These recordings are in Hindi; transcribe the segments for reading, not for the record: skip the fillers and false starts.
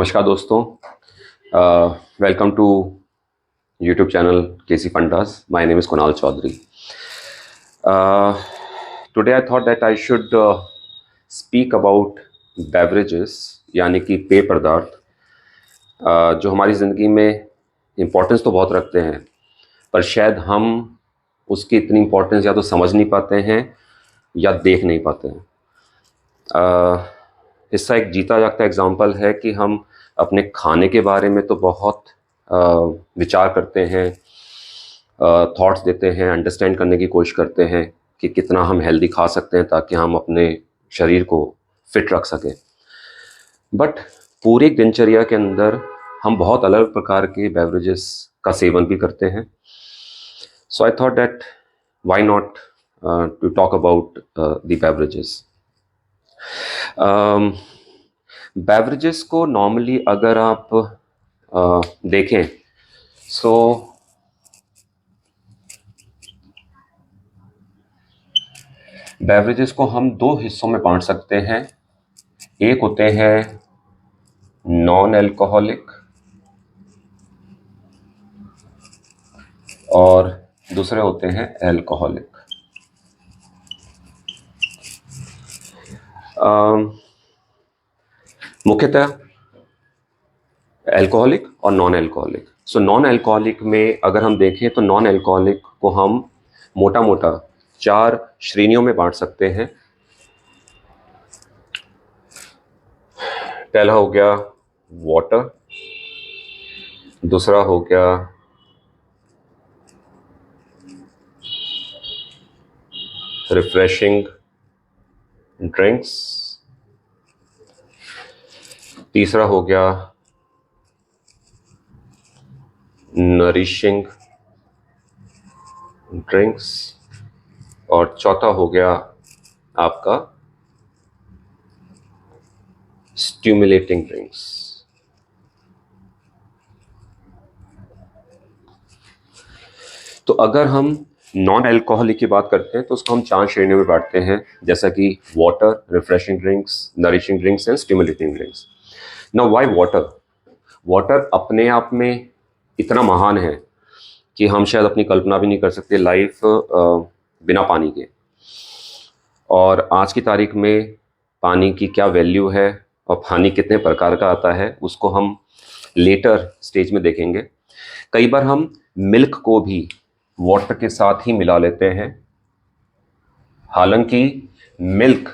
नमस्कार दोस्तों, welcome to YouTube channel KC fundas. My name is Kunal Chaudhary. Today I thought that I should speak about beverages, यानी कि पेय पदार्थ जो हमारी ज़िंदगी में इम्पोर्टेंस तो बहुत रखते हैं, पर शायद हम उसकी इतनी इम्पोर्टेंस या तो समझ नहीं पाते हैं या देख नहीं पाते हैं. इसका एक जीता जागता एग्जाम्पल है कि हम अपने खाने के बारे में तो बहुत विचार करते हैं, थॉट्स देते हैं, अंडरस्टैंड करने की कोशिश करते हैं कि कितना हम हेल्दी खा सकते हैं ताकि हम अपने शरीर को फिट रख सकें. बट पूरी दिनचर्या के अंदर हम बहुत अलग प्रकार के बेवरेजेस का सेवन भी करते हैं. So I thought that why not to talk about the beverages. Beverages को नॉर्मली अगर आप देखें सो बेवरेजेस को हम दो हिस्सों में बांट सकते हैं. एक होते हैं नॉन अल्कोहलिक और दूसरे होते हैं अल्कोहलिक. मुख्यतः अल्कोहलिक और non alcoholic. So non alcoholic में अगर हम देखें तो नॉन अल्कोहलिक को हम मोटा मोटा 4 श्रेणियों में बांट सकते हैं. पहला हो गया वाटर, दूसरा हो गया रिफ्रेशिंग ड्रिंक्स, तीसरा हो गया नरिशिंग ड्रिंक्स और चौथा हो गया आपका स्टिमुलेटिंग ड्रिंक्स. तो अगर हम नॉन अल्कोहलिक की बात करते हैं तो उसको हम 4 श्रेणियों में बांटते हैं, जैसा कि water, refreshing drinks, nourishing drinks and stimulating drinks. Now why water? Water अपने आप में इतना महान है कि हम शायद अपनी कल्पना भी नहीं कर सकते लाइफ बिना पानी के. और आज की तारीख में पानी की क्या वैल्यू है और पानी कितने प्रकार का आता है उसको हम लेटर स्टेज में देखेंगे. कई बार हम मिल्क को भी वाटर के साथ ही मिला लेते हैं, हालांकि milk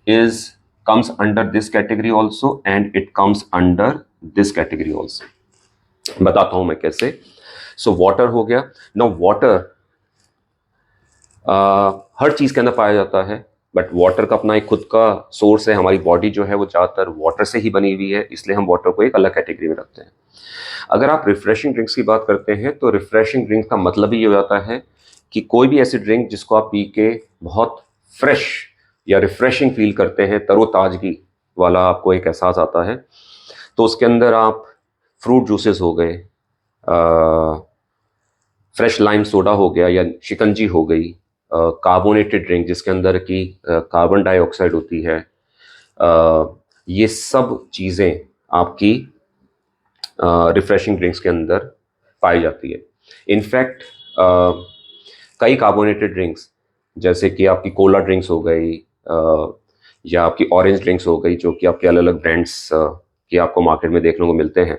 is comes under this category also and it comes under this category also. बताता हूं मैं कैसे. सो वाटर हो गया. नाउ वाटर हर चीज के अंदर पाया जाता है, बट वाटर का अपना एक खुद का सोर्स है. हमारी बॉडी जो है वो ज़्यादातर वाटर से ही बनी हुई है, इसलिए हम वाटर को एक अलग कैटेगरी में रखते हैं. अगर आप रिफ्रेशिंग ड्रिंक्स की बात करते हैं तो रिफ्रेशिंग ड्रिंक का मतलब ही ये हो जाता है कि कोई भी ऐसी ड्रिंक जिसको आप पी के बहुत फ्रेश या रिफ्रेशिंग फील करते हैं, तरोताजगी वाला आपको एक एहसास आता है, तो उसके अंदर आप फ्रूट जूसेस हो गए, फ्रेश लाइम सोडा हो गया या शिकंजी हो गई, कार्बोनेटेड ड्रिंक जिसके अंदर की कार्बन डाइऑक्साइड होती है, ये सब चीज़ें आपकी रिफ्रेशिंग ड्रिंक्स के अंदर पाई जाती है. इनफैक्ट कई कार्बोनेटेड ड्रिंक्स जैसे कि आपकी कोला ड्रिंक्स हो गई या आपकी ऑरेंज ड्रिंक्स हो गई, जो कि आपके अलग अलग ब्रांड्स की आपको मार्केट में देखने को मिलते हैं,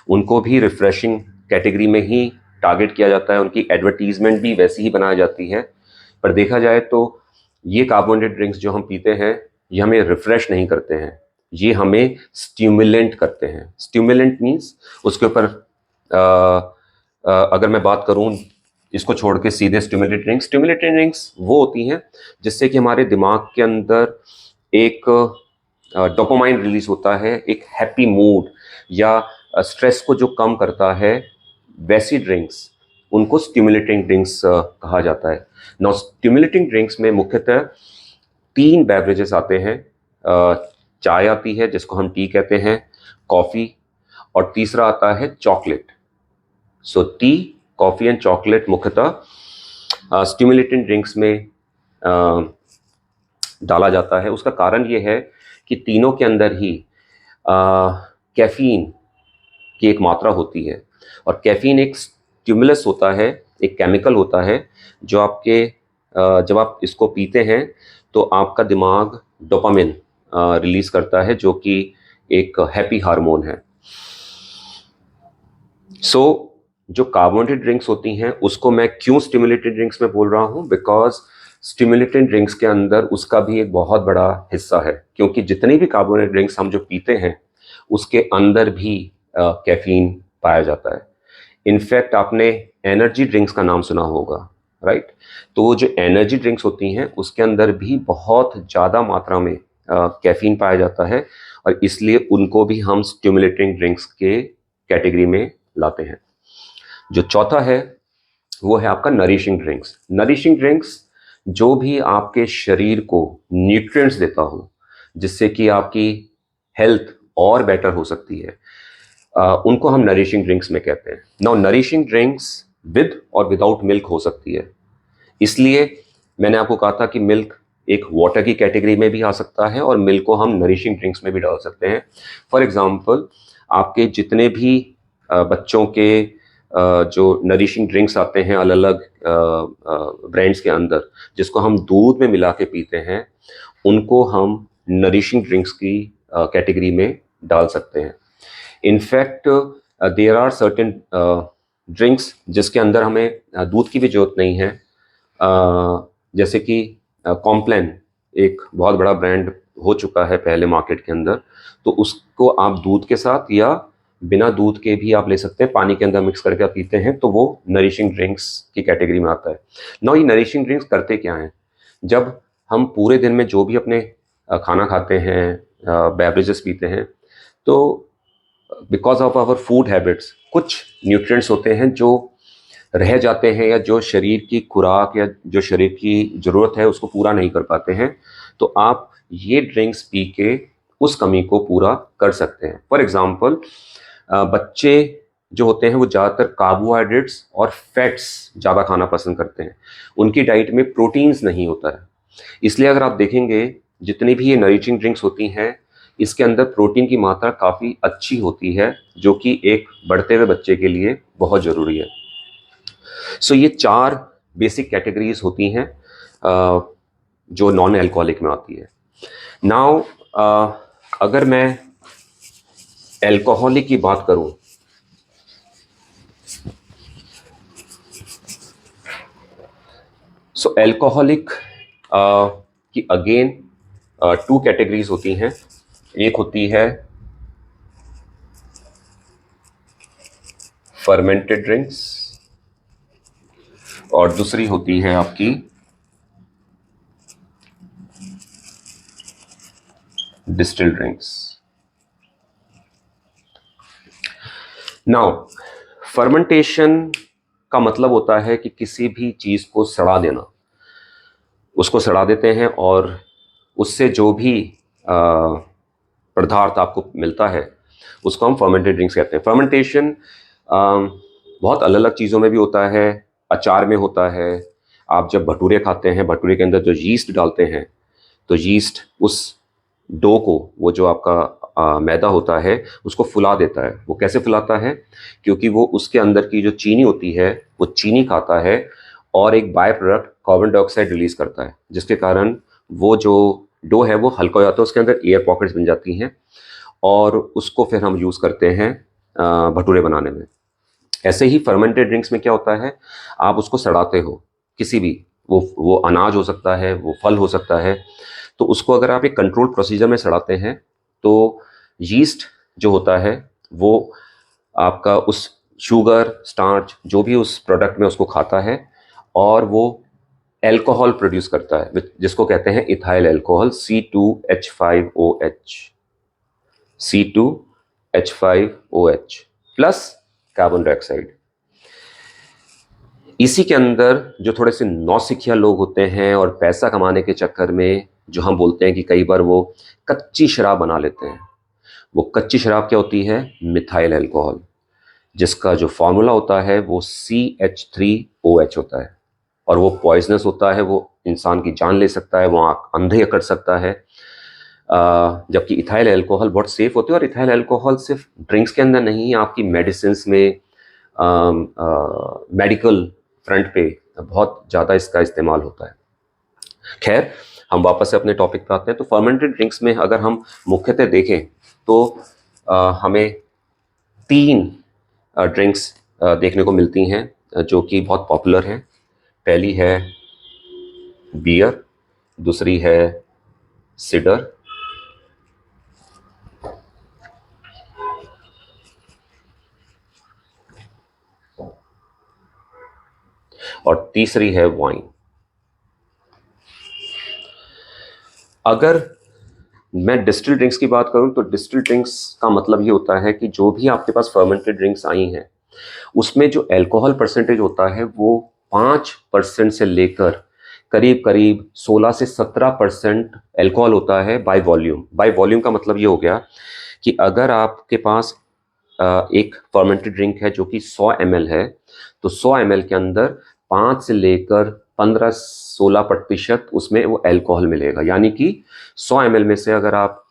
उनको भी रिफ्रेशिंग कैटेगरी में ही टारगेट किया जाता है. उनकी एडवर्टीजमेंट भी वैसी ही बनाई जाती है. पर देखा जाए तो ये कार्बोनेटेड ड्रिंक्स जो हम पीते हैं ये हमें रिफ्रेश नहीं करते हैं, ये हमें स्टिमुलेंट करते हैं. स्टिमुलेंट मीन्स उसके ऊपर अगर मैं बात करूं इसको छोड़ के सीधे स्टिमुलेटेड ड्रिंक्स वो होती हैं जिससे कि हमारे दिमाग के अंदर एक डोपामाइन रिलीज होता है, एक हैप्पी मूड या स्ट्रेस को जो कम करता है, वैसी ड्रिंक्स उनको स्टिमुलेटिंग ड्रिंक्स कहा जाता है. नाउ स्टिमुलेटिंग ड्रिंक्स में मुख्यतः 3 बेवरेजेस आते हैं. चाय आती है जिसको हम टी कहते हैं, कॉफ़ी, और तीसरा आता है chocolate. So T, coffee and chocolate मुख्यतः स्टिमुलेटिंग ड्रिंक्स में डाला जाता है. उसका कारण ये है कि तीनों के अंदर ही कैफीन की एक मात्रा होती है, और कैफीन एक स्टिमुलस होता है, एक केमिकल होता है जो आपके जब आप इसको पीते हैं तो आपका दिमाग डोपामिन रिलीज करता है, जो कि एक हैप्पी हार्मोन है। सो जो कार्बोनेटेड ड्रिंक्स होती हैं उसको मैं क्यों स्टिमुलेटेड ड्रिंक्स में बोल रहा हूँ, बिकॉज स्टिमुलेटेड ड्रिंक्स के अंदर उसका भी एक बहुत बड़ा हिस्सा है, क्योंकि जितनी भी कार्बोनेटेड ड्रिंक्स हम जो पीते हैं उसके अंदर भी कैफीन पाया जाता है। इनफैक्ट आपने एनर्जी ड्रिंक्स का नाम सुना होगा, राइट? तो वो जो एनर्जी ड्रिंक्स होती हैं उसके अंदर भी बहुत ज़्यादा मात्रा में कैफीन पाया जाता है, और इसलिए उनको भी हम स्टिमुलेटिंग ड्रिंक्स के कैटेगरी में लाते हैं। जो चौथा है वो है आपका नरिशिंग ड्रिंक्स। नरिशिंग ड्रिंक्स जो भी आपके शरीर को न्यूट्रिएंट्स देता हो, जिससे कि आपकी हेल्थ और बेटर हो सकती है, उनको हम नरिशिंग ड्रिंक्स में कहते हैं। नाउ नरिशिंग ड्रिंक्स विद और विदाउट मिल्क हो सकती है, इसलिए मैंने आपको कहा था कि मिल्क एक वाटर की कैटेगरी में भी आ सकता है और मिल्क को हम नरिशिंग ड्रिंक्स में भी डाल सकते हैं। फॉर एग्जांपल आपके जितने भी बच्चों के जो नरिशिंग ड्रिंक्स आते हैं अलग अलग ब्रांड्स के अंदर, जिसको हम दूध में मिला के पीते हैं, उनको हम नरिशिंग ड्रिंक्स की कैटेगरी में डाल सकते हैं। In fact there are certain drinks जिसके अंदर हमें दूध की भी जरूरत नहीं है, जैसे कि कॉम्प्लान एक बहुत बड़ा ब्रांड हो चुका है पहले मार्केट के अंदर, तो उसको आप दूध के साथ या बिना दूध के भी आप ले सकते हैं, पानी के अंदर मिक्स करके आप पीते हैं, तो वो नरिशिंग ड्रिंक्स की कैटेगरी में आता है। नाउ ये नरिशिंग ड्रिंक्स करते क्या हैं? जब हम पूरे दिन में जो भी अपने खाना खाते हैं, बेवरेजेस पीते हैं, तो because of our food habits कुछ न्यूट्रिएंट्स होते हैं जो रह जाते हैं, या जो शरीर की खुराक या जो शरीर की ज़रूरत है उसको पूरा नहीं कर पाते हैं, तो आप ये ड्रिंक्स पी के उस कमी को पूरा कर सकते हैं। फॉर एग्ज़ाम्पल बच्चे जो होते हैं वो ज़्यादातर कार्बोहाइड्रेट्स और फैट्स ज़्यादा खाना पसंद करते हैं, उनकी डाइट में प्रोटीन्स नहीं होता है, इसलिए अगर आप देखेंगे जितनी भी ये नरिशिंग ड्रिंक्स होती हैं इसके अंदर प्रोटीन की मात्रा काफ़ी अच्छी होती है, जो कि एक बढ़ते हुए बच्चे के लिए बहुत ज़रूरी है। सो ये 4 बेसिक कैटेगरीज होती हैं जो नॉन एल्कोहलिक में आती है। नाउ अगर मैं एल्कोहलिक की बात करूं, सो एल्कोहलिक की अगेन 2 कैटेगरीज होती हैं। एक होती है फर्मेंटेड ड्रिंक्स और दूसरी होती है आपकी डिस्टिल्ड ड्रिंक्स। नाउ फर्मेंटेशन का मतलब होता है कि किसी भी चीज़ को सड़ा देना, उसको सड़ा देते हैं और उससे जो भी पदार्थ आपको मिलता है उसको हम फर्मेंटेड ड्रिंक्स कहते हैं। फर्मेंटेशन बहुत अलग अलग चीज़ों में भी होता है, अचार में होता है, आप जब भटूरे खाते हैं भटूरे के अंदर जो यीस्ट डालते हैं, तो यीस्ट उस डो को, वो जो आपका मैदा होता है उसको फुला देता है। वो कैसे फुलाता है? क्योंकि वो उसके अंदर की जो चीनी होती है वो चीनी खाता है और एक by product carbon dioxide release करता है, जिसके कारण वो जो डो है वो हल्का हो जाता है, उसके अंदर एयर पॉकेट्स बन जाती हैं और उसको फिर हम यूज़ करते हैं भटूरे बनाने में। ऐसे ही फर्मेंटेड ड्रिंक्स में क्या होता है, आप उसको सड़ाते हो, किसी भी वो अनाज हो सकता है, वो फल हो सकता है, तो उसको अगर आप एक कंट्रोल प्रोसीजर में सड़ाते हैं तो यीस्ट जो होता है वो आपका उस शुगर स्टार्च जो भी उस प्रोडक्ट में उसको खाता है और वो एल्कोहल प्रोड्यूस करता है, जिसको कहते हैं ethyl alcohol, C2H5OH, C2H5OH plus carbon dioxide. इसी के अंदर जो थोड़े से नौसिखिया लोग होते हैं और पैसा कमाने के चक्कर में जो हम बोलते हैं कि कई बार वो कच्ची शराब बना लेते हैं, वो कच्ची शराब क्या होती है? मिथाइल अल्कोहल, जिसका जो फॉर्मूला होता है वो CH3OH होता है और वो पॉइजनस होता है, वो इंसान की जान ले सकता है, वो आँख अंधे कर सकता है। जबकि इथाइल अल्कोहल बहुत सेफ होते हैं। और इथाइल अल्कोहल सिर्फ ड्रिंक्स के अंदर नहीं, आपकी मेडिसिन में, मेडिकल फ्रंट पे बहुत ज़्यादा इसका इस्तेमाल होता है। खैर, हम वापस से अपने टॉपिक पे आते हैं। तो फर्मेंटेड ड्रिंक्स में अगर हम मुख्यतः देखें तो हमें 3 ड्रिंक्स देखने को मिलती हैं जो कि बहुत पॉपुलर हैं। पहली है बियर, दूसरी है सिडर, और तीसरी है वाइन। अगर मैं डिस्टिल ड्रिंक्स की बात करूं तो डिस्टिल ड्रिंक्स का मतलब ये होता है कि जो भी आपके पास फर्मेंटेड ड्रिंक्स आई हैं उसमें जो अल्कोहल परसेंटेज होता है वो 5% से लेकर करीब करीब 16 से 17% अल्कोहल होता है बाय वॉल्यूम। बाय वॉल्यूम का मतलब ये हो गया कि अगर आपके पास एक फर्मेंटेड ड्रिंक है जो कि 100 ml है, तो 100 ml के अंदर 5 से लेकर 15-16% उसमें वो अल्कोहल मिलेगा। यानी कि 100 ml में से अगर आप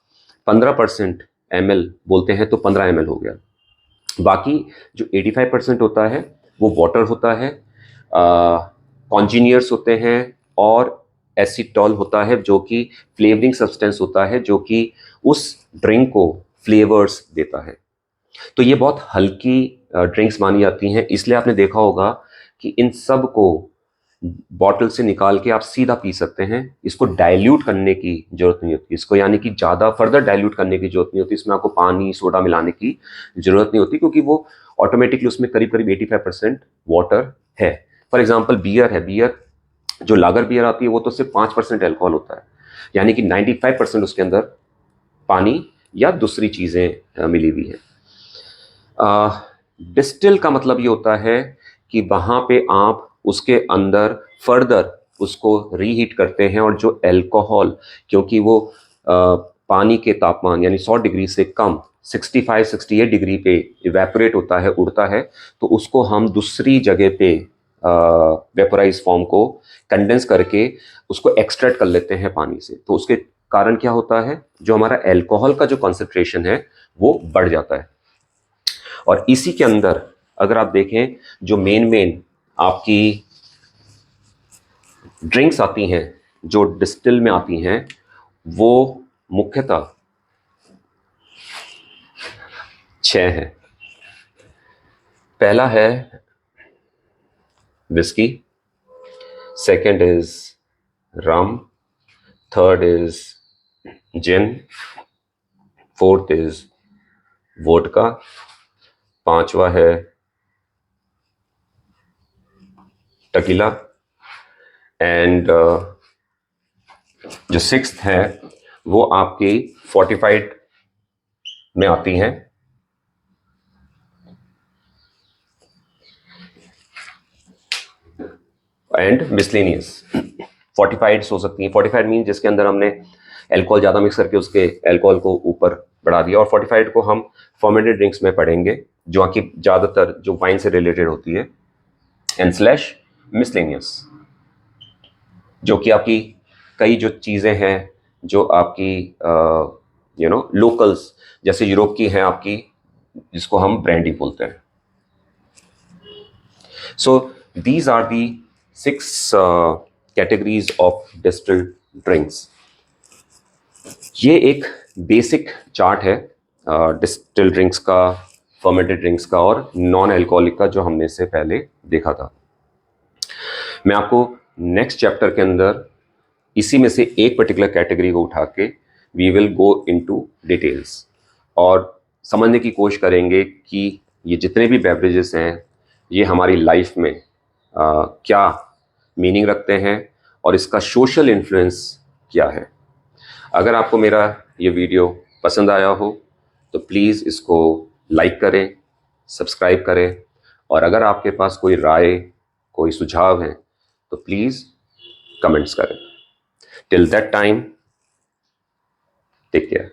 15% ml बोलते हैं तो 15 ml हो गया। बाकी जो 85% होता है वो वाटर होता है, कॉन्जीनियर्स होते हैं, और एसिटॉल होता है जो कि फ्लेवरिंग सब्सटेंस होता है जो कि उस ड्रिंक को फ्लेवर्स देता है। तो ये बहुत हल्की ड्रिंक्स मानी जाती हैं, इसलिए आपने देखा होगा कि इन सब को बॉटल से निकाल के आप सीधा पी सकते हैं। इसको डाइल्यूट करने की जरूरत नहीं होती, इसको यानी कि ज़्यादा फर्दर डाइल्यूट करने की जरूरत नहीं होती, इसमें आपको पानी सोडा मिलाने की जरूरत नहीं होती, क्योंकि वो ऑटोमेटिकली उसमें करीब करीब 85% वाटर है। फॉर एग्जाम्पल बियर है, बियर जो लागर बियर आती है वो तो सिर्फ 5% अल्कोहल होता है, यानी कि 95% उसके अंदर पानी या दूसरी चीज़ें मिली हुई है। डिस्टिल का मतलब ये होता है कि वहाँ पे आप उसके अंदर फर्दर उसको रीहीट करते हैं, और जो अल्कोहल, क्योंकि वो पानी के तापमान यानी 100 डिग्री से कम 65-68 डिग्री पे इवेपोरेट होता है, उड़ता है, तो उसको हम दूसरी जगह पे वेपोराइज फॉर्म को कंडेंस करके उसको एक्सट्रैक्ट कर लेते हैं पानी से। तो उसके कारण क्या होता है, जो हमारा अल्कोहल का जो कॉन्सेंट्रेशन है वो बढ़ जाता है। और इसी के अंदर अगर आप देखें जो मेन आपकी ड्रिंक्स आती हैं जो डिस्टिल में आती हैं, वो मुख्यतः 6 हैं। पहला है whisky, second is rum, third is gin, fourth is vodka, पांचवा है टकीला, एंड जो सिक्स्थ है वो आपकी फोर्टिफाइड में आती हैं, एंड मिसलेनियस। फोर्टिफाइड्स हो सकती हैं। फोर्टिफाइड मीन जिसके अंदर हमने अल्कोहल ज़्यादा मिक्स करके उसके अल्कोहल को ऊपर बढ़ा दिया, और फोर्टिफाइड को हम फर्मेंटेड ड्रिंक्स में पढ़ेंगे जो कि ज़्यादातर जो वाइन से रिलेटेड होती है, एंड स्लैश मिसलेनियस जो कि आपकी कई जो चीज़ें हैं जो आपकी लोकल्स जैसे यूरोप की हैं आपकी, जिसको हम ब्रांडी बोलते हैं। So these are the 6 categories of distilled drinks. ये एक बेसिक चार्ट है डिस्टिल्ड ड्रिंक्स का, फर्मेंटेड ड्रिंक्स का और नॉन अल्कोहलिक का, जो हमने से पहले देखा था। मैं आपको नेक्स्ट चैप्टर के अंदर इसी में से एक पर्टिकुलर कैटेगरी को उठा के we will go into details और समझने की कोशिश करेंगे कि ये जितने भी बेवरेजेस हैं ये हमारी लाइफ में क्या मीनिंग रखते हैं और इसका सोशल इन्फ्लुएंस क्या है। अगर आपको मेरा ये वीडियो पसंद आया हो तो प्लीज़ इसको लाइक करें, सब्सक्राइब करें, और अगर आपके पास कोई राय, कोई सुझाव है तो प्लीज़ कमेंट्स करें। Till that time, take care.